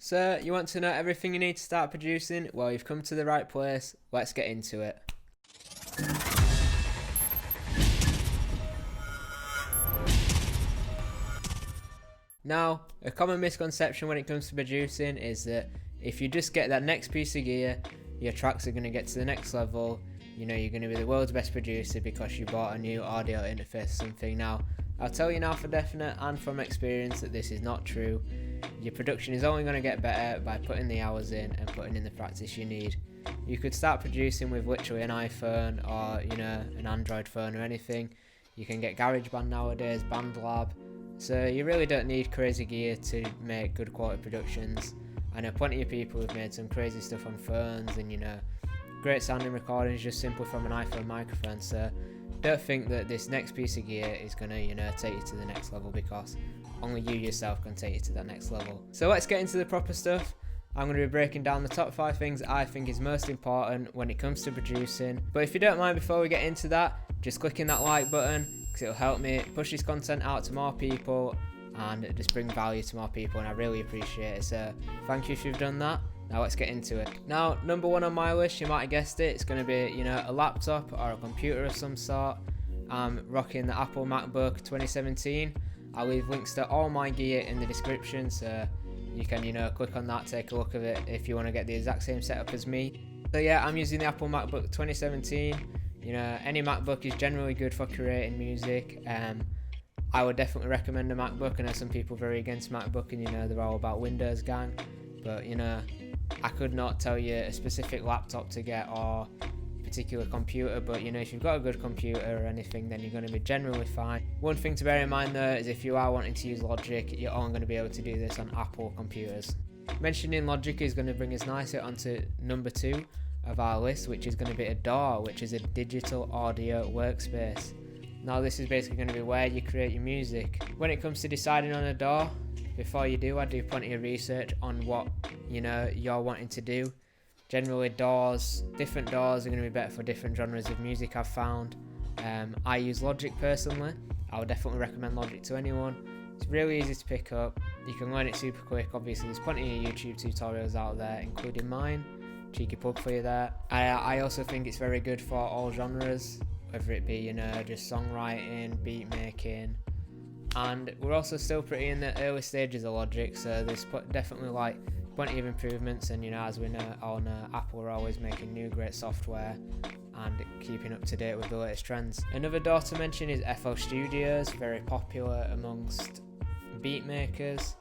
So, you want to know everything you need to start producing? Well, you've come to the right place. Let's get into it. Now, a common misconception when it comes to producing is that if you just get that next piece of gear, your tracks are going to get to the next level. You know, you're going to be the world's best producer because you bought a new audio interface or something. Now, I'll tell you now for definite and from experience that this is not true. Your production is only going to get better by putting the hours in and putting in the practice you need. You could start producing with literally an iPhone or, an Android phone or anything. You can get GarageBand nowadays, BandLab. So you really don't need crazy gear to make good quality productions. I know plenty of people who've made some crazy stuff on phones and great sounding recordings just simply from an iPhone microphone. So don't think that this next piece of gear is going to take you to the next level, because only you yourself can take you to that next level. So let's get into the proper stuff. I'm going to be breaking down the top 5 things I think is most important when it comes to producing. But if you don't mind, before we get into that, just clicking that like button, because it'll help me push this content out to more people and just bring value to more people, and I really appreciate it. So thank you if you've done that. Now let's get into it. Now, number 1 on my list, you might have guessed it, it's going to be a laptop or a computer of some sort. I'm rocking the Apple MacBook 2017. I'll leave links to all my gear in the description, so you can click on that, take a look at it if you want to get the exact same setup as me. So yeah, I'm using the Apple MacBook 2017. Any MacBook is generally good for creating music. I would definitely recommend a MacBook. I know some people are very against MacBook and they're all about Windows gang, but I could not tell you a specific laptop to get or particular computer, but if you've got a good computer or anything, then you're going to be generally fine. One thing to bear in mind though is if you are wanting to use Logic, you're only going to be able to do this on Apple computers. Mentioning Logic is going to bring us nicely onto number 2 of our list, which is going to be a DAW, which is a digital audio workspace. Now this is basically going to be where you create your music. When it comes to deciding on a DAW, before you do, I do plenty of research on what you're wanting to do. Generally different DAWs are going to be better for different genres of music, I've found. I use Logic personally. I would definitely recommend Logic to anyone. It's really easy to pick up. You can learn it super quick. Obviously there's plenty of YouTube tutorials out there, including mine. Cheeky plug for you there. I also think it's very good for all genres, whether it be just songwriting, beat making, and we're also still pretty in the early stages of Logic, so there's definitely plenty of improvements, and as we all know, Apple are always making new great software and keeping up to date with the latest trends. Another DAW to mention is FL Studios, very popular amongst beat makers.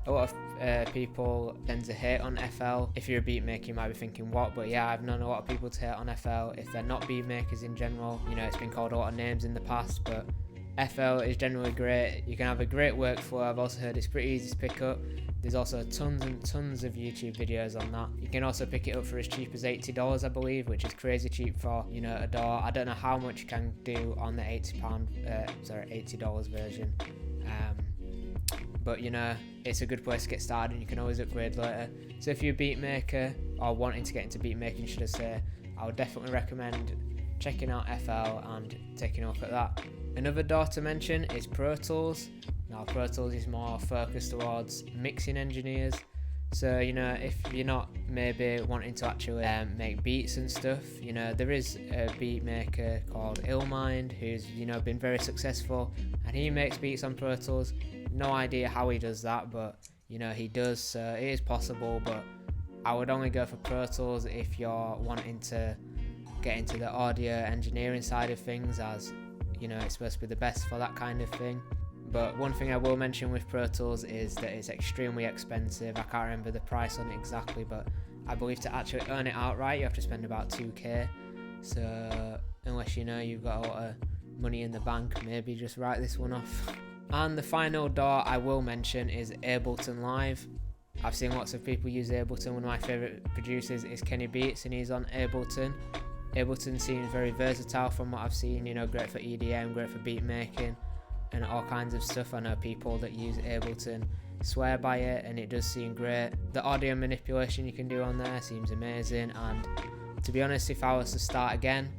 A lot of people tend to hate on FL. If you're a beat maker, you might be thinking what, but yeah, I've known a lot of people to hate on FL if they're not beat makers in general. It's been called a lot of names in the past, but FL is generally great. You can have a great workflow. I've also heard it's pretty easy to pick up. There's also tons and tons of YouTube videos on that. You can also pick it up for as cheap as $80, I believe, which is crazy cheap for a DAW. I don't know how much you can do on the $80 version. But it's a good place to get started, and you can always upgrade later. So if you're a beat maker or wanting to get into beat making, should I say, I would definitely recommend checking out FL and taking a look at that. Another DAW to mention is Pro Tools. Now Pro Tools is more focused towards mixing engineers. So if you're not maybe wanting to actually make beats and stuff, there is a beat maker called Illmind who's been very successful, and he makes beats on Pro Tools. No idea how he does that, but he does, so it is possible. But I would only go for Pro Tools if you're wanting to get into the audio engineering side of things, as it's supposed to be the best for that kind of thing. But one thing I will mention with Pro Tools is that it's extremely expensive. I can't remember the price on it exactly, but I believe to actually earn it outright you have to spend about $2,000. So unless you've got a lot of money in the bank, maybe just write this one off. And the final DAW I will mention is Ableton Live. I've seen lots of people use Ableton. One of my favourite producers is Kenny Beats, and he's on Ableton. Ableton seems very versatile from what I've seen, great for EDM, great for beat making and all kinds of stuff. I know people that use Ableton swear by it, and it does seem great. The audio manipulation you can do on there seems amazing, and to be honest, if I was to start again,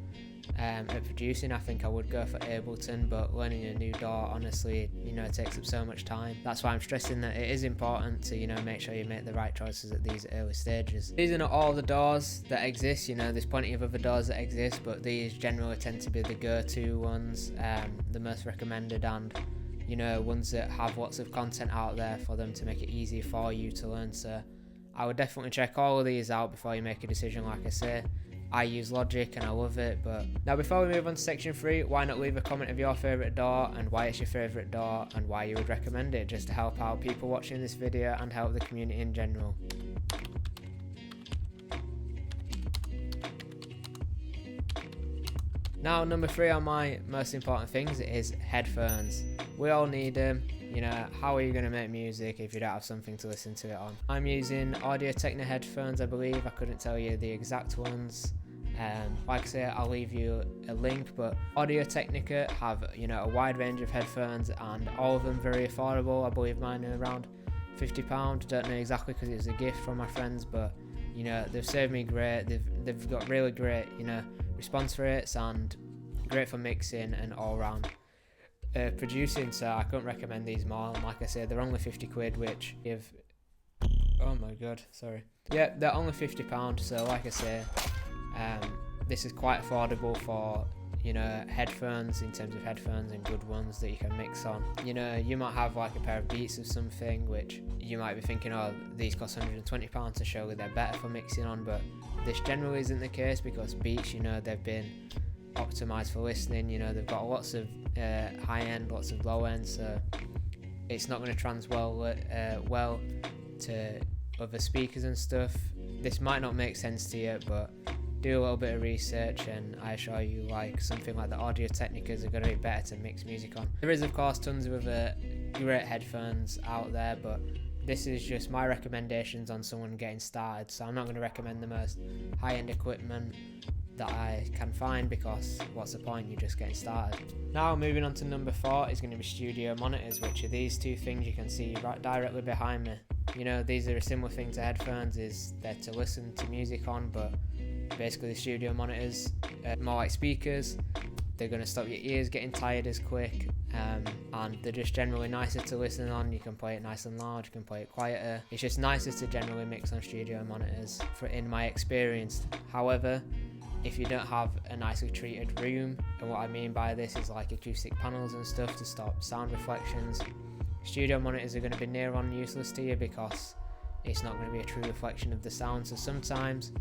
at producing, I think I would go for Ableton, but learning a new DAW, honestly, it takes up so much time. That's why I'm stressing that it is important to, make sure you make the right choices at these early stages. These are not all the DAWs that exist, there's plenty of other DAWs that exist, but these generally tend to be the go-to ones, the most recommended, and ones that have lots of content out there for them to make it easier for you to learn. So I would definitely check all of these out before you make a decision. Like I say, I use Logic and I love it. But now, before we move on to section 3, why not leave a comment of your favourite DAW and why it's your favourite DAW and why you would recommend it, just to help out people watching this video and help the community in general. Now, number 3 on my most important things is headphones. We all need them. How are you going to make music if you don't have something to listen to it on? I'm using Audio-Technica headphones, I believe. I couldn't tell you the exact ones. Like I say, I'll leave you a link, but Audio-Technica have, a wide range of headphones, and all of them very affordable. I believe mine are around £50. Don't know exactly because it was a gift from my friends, but, they've served me great. They've got really great, response rates and great for mixing and all round producing, so I couldn't recommend these more. And like I said, they're only 50 quid, which if oh my god, sorry, yeah, they're only £50. So like I say, this is quite affordable for headphones, in terms of headphones, and good ones that you can mix on. You might have like a pair of Beats or something, which you might be thinking, oh, these cost £120, so surely they're better for mixing on, but this generally isn't the case, because Beats, they've been optimized for listening. They've got lots of high end, lots of low end, so it's not going to well to other speakers and stuff. This might not make sense to you, but do a little bit of research, and I assure you, like, something like the Audio-Technicas are going to be better to mix music on. There is, of course, tons of other great headphones out there, but this is just my recommendations on someone getting started, so I'm not going to recommend the most high-end equipment that I can find, because what's the point, you're just getting started. Now, moving on to number 4 is going to be studio monitors, which are these two things you can see right directly behind me. These are a similar thing to headphones, is they're to listen to music on, but basically the studio monitors are more like speakers. They're going to stop your ears getting tired as quick, and they're just generally nicer to listen on. You can play it nice and loud, you can play it quieter. It's just nicer to generally mix on studio monitors, in my experience. However, if you don't have a nicely treated room, and what I mean by this is like acoustic panels and stuff to stop sound reflections, studio monitors are going to be near on useless to you, because it's not going to be a true reflection of the sound. So sometimes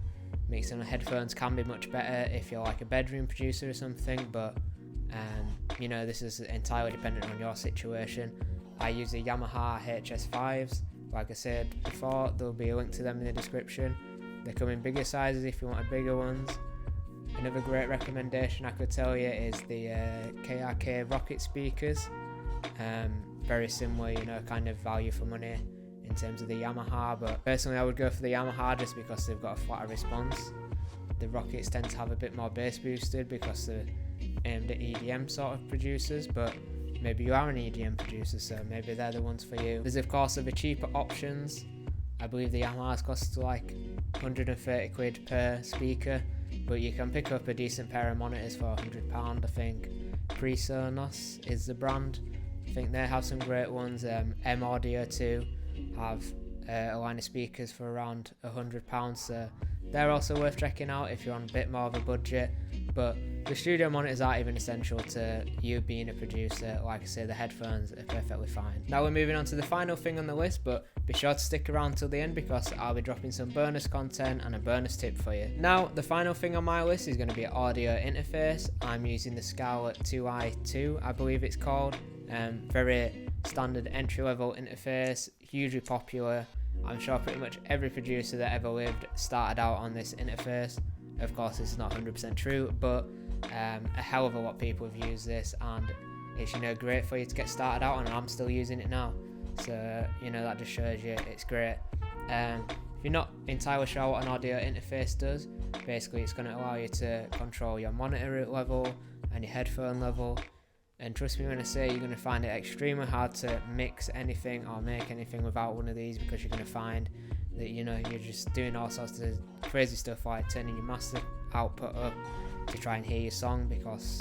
mixing on headphones can be much better if you're like a bedroom producer or something, but this is entirely dependent on your situation. I use the Yamaha HS5s. Like I said before, there'll be a link to them in the description. They come in bigger sizes if you want a bigger ones. Another great recommendation I could tell you is the KRK Rocket speakers. Very similar, kind of value for money in terms of the Yamaha, but personally I would go for the Yamaha just because they've got a flatter response. The Rockets tend to have a bit more bass boosted because they're aimed at EDM sort of producers, but maybe you are an EDM producer, so maybe they're the ones for you. There's of course other cheaper options. I believe the Yamaha's cost like 130 quid per speaker, but you can pick up a decent pair of monitors for £100, I think. PreSonus is the brand. I think they have some great ones. M Audio too have a line of speakers for around £100, so they're also worth checking out if you're on a bit more of a budget. But the studio monitors aren't even essential to you being a producer. Like I say, the headphones are perfectly fine. Now we're moving on to the final thing on the list, but be sure to stick around till the end, because I'll be dropping some bonus content and a bonus tip for you. Now, the final thing on my list is going to be audio interface. I'm using the Scarlett 2i2, I believe it's called. Very standard entry-level interface, hugely popular. I'm sure pretty much every producer that ever lived started out on this interface. Of course, this is not 100% true, but a hell of a lot of people have used this, and it's great for you to get started out on, and I'm still using it now. So that just shows you it's great. If you're not entirely sure what an audio interface does, basically it's going to allow you to control your monitor level and your headphone level. And trust me when I say you're going to find it extremely hard to mix anything or make anything without one of these, because you're going to find that you're just doing all sorts of crazy stuff, like turning your master output up to try and hear your song, because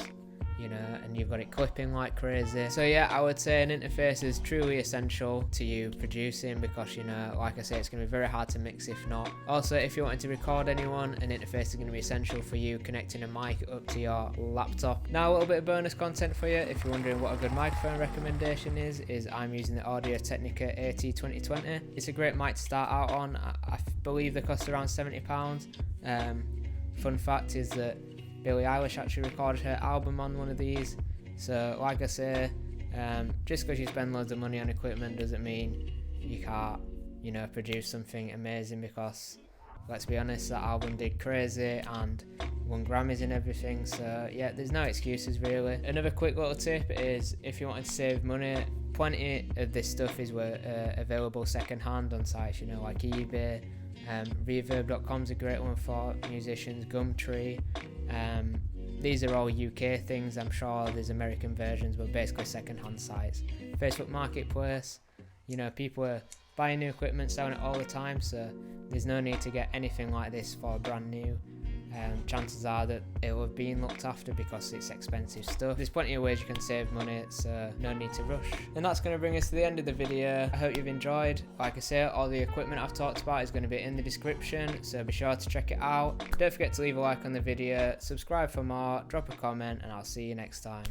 and you've got it clipping like crazy. So yeah, I would say an interface is truly essential to you producing, because like I say, it's going to be very hard to mix if not. Also, if you wanted to record anyone, an interface is going to be essential for you connecting a mic up to your laptop. Now a little bit of bonus content for you. If you're wondering what a good microphone recommendation is I'm using the Audio-Technica AT2020. It's a great mic to start out on. I believe they cost around £70. Fun fact is that Billie Eilish actually recorded her album on one of these. So like I say, just because you spend loads of money on equipment doesn't mean you can't produce something amazing, because let's be honest, that album did crazy and won Grammys and everything. So yeah, there's no excuses really. Another quick little tip is, if you want to save money, plenty of this stuff is available second hand on sites like eBay. Reverb.com is a great one for musicians. Gumtree. These are all UK things. I'm sure there's American versions, but basically second-hand sites. Facebook Marketplace. People are buying new equipment, selling it all the time, so there's no need to get anything like this for brand new. Chances are that it will have been looked after, because it's expensive stuff. There's plenty of ways you can save money, so no need to rush. And that's going to bring us to the end of the video. I hope you've enjoyed. Like I say, all the equipment I've talked about is going to be in the description, so be sure to check it out. Don't forget to leave a like on the video, subscribe for more, drop a comment, and I'll see you next time.